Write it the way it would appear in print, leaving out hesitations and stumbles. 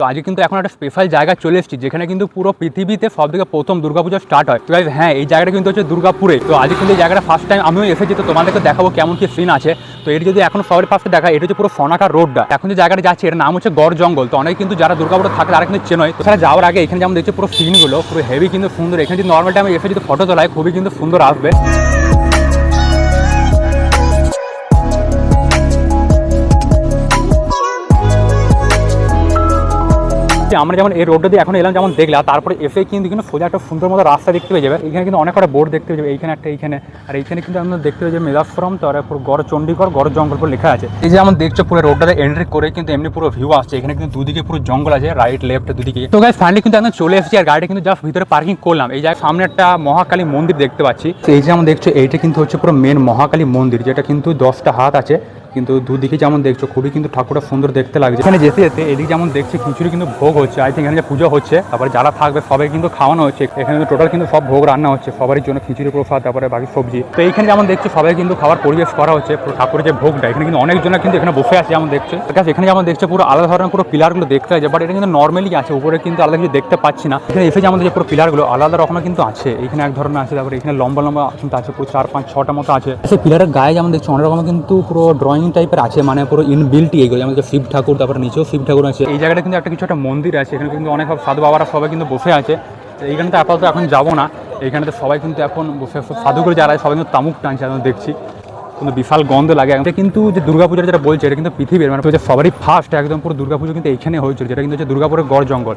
তো আজকে কিন্তু এখন একটা স্পেশাল জায়গা চলে এসেছি যেখানে কিন্তু পুরো পৃথিবীতে সবথেকে প্রথম দুর্গাপূজা স্টার্ট হয়। তো হ্যাঁ, এই জায়গাটা কিন্তু হচ্ছে দুর্গাপুরে। তো আজকে কিন্তু এই জায়গাটা ফার্স্ট টাইম আমিও এসেছি, তো তোমাদেরকে দেখাবো কেমন কি সিন আছে। তো এটি যদি এখন সবার ফার্স্টে দেখা, এটা হচ্ছে পুরো ফনাকা রোডটা। এখন যে জায়গাটা যাচ্ছে এর নাম হচ্ছে গড় জঙ্গল। তো অনেকে কিন্তু যারা দুর্গাপুরে থাকে তারা কিন্তু চেনয়। তো সেটা যাওয়ার আগে এখানে যেমন দেখছি পুরো সিনগুলো পুরো হেভি কিন্তু সুন্দর। এখানে যদি নর্মাল টাইমে এসে যদি ফটো তোলায় খুবই কিন্তু সুন্দর আসবে। আমরা যেমন এই রোডটা দিয়ে এখন এলাম, যেমন দেখলাম, তারপরে এসে কিন্তু সোজা একটা সুন্দর মতো রাস্তা দেখতে পেয়ে যাবে। এখানে কিন্তু অনেক কটা বোর্ড দেখতে পেয়ে যাবে, এইখানে একটা, এইখানে আর এইখানে কিন্তু আমরা দেখতে পেয়ে যাবে মেলাফ্রম, তারপর গড় চণ্ডীগড় গড় জঙ্গল পুরো লেখা আছে। এই যে যেমন দেখছো পুরো রোডটাতে এন্ট্রি করে কিন্তু এমনি পুরো ভিউ আসছে। এখানে কিন্তু দুদিকে পুরো জঙ্গল আছে, রাইট লেফট দুদিকে। তো গাইস ফাইনালি কিন্তু একদম চলে এসেছি আর গাড়িটা কিন্তু জাস্ট ভিতরে পার্কিং করলাম। এই জায়গায় সামনে একটা মহাকালী মন্দির দেখতে পাচ্ছি। এই যে যেমন দেখছো এইটা কিন্তু হচ্ছে পুরো মেন মহাকালী মন্দির, যেটা কিন্তু 10টা হাত আছে। কিন্তু দুদিকে যেমন দেখছো খুবই কিন্তু ঠাকুরটা সুন্দর দেখতে লাগছে। এখানে যেতে যেতে এদিকে যেমন দেখছি খিচুড়ি কিন্তু ভোগ হচ্ছে। আই থিঙ্ক এখানে যে পুজো হচ্ছে, তারপরে যারা থাকবে সবাই কিন্তু খাওয়ানো হচ্ছে। এখানে টোটাল কিন্তু সব ভোগ রান্না হচ্ছে সবারই জন্য, খিচুড়ি প্রসাদ তারপরে বাকি সবজি। তো এইখানে যেমন দেখছি সবাই কিন্তু খাবার পরিবেশ করা হচ্ছে। পুরো ঠাকুরের যে ভোগটা এখানে কিন্তু অনেকজন কিন্তু এখানে বসে আছে যেমন দেখছো। এখানে যেমন দেখছো পুরো আলাদা ধরনের পুরো পিলারগুলো দেখতে আছে, বাট এটা কিন্তু নর্মালি আছে, উপরে কিন্তু আলাদা কিছু দেখতে পাচ্ছি না। এখানে এসে যেমন যে পুরো পিলারগুলো আলাদা রকমের কিন্তু আছে, এখানে এক ধরনের আছে, তারপরে এখানে লম্বা লম্বা কিন্তু আছে, পুরো 4-5-6টা মতো আছে। সেই পিলারের গায়ে যেমন দেখছো অনেক রকমের কিন্তু পুরো ড্রয়িং টাইপের আছে, মানে পুরো ইনবিল্ট এইগুলো, যেমন শিব ঠাকুর, তারপরে নিচেও শিব ঠাকুর আছে। এই জায়গাটা কিন্তু একটা কিছু একটা মন্দির আছে, এখানে কিন্তু অনেক সাধু বাবারা সবাই কিন্তু বসে আছে। এইখানে তো আপাতত এখন যাবো না, এইখানে তো সবাই কিন্তু এখন বসে সাধুগুলো যারা সবাই কিন্তু তামুক টানছে এখন দেখছি, কিন্তু বিশাল গন্ধ লাগে। এটা কিন্তু যে দুর্গাপূজার যেটা বলছে এটা কিন্তু পৃথিবীর মানে সবারই ফার্স্ট একদম পুরো দুর্গাপুজো কিন্তু এইখানে হয়েছিল, যেটা কিন্তু হচ্ছে দুর্গাপুরের গড় জঙ্গল।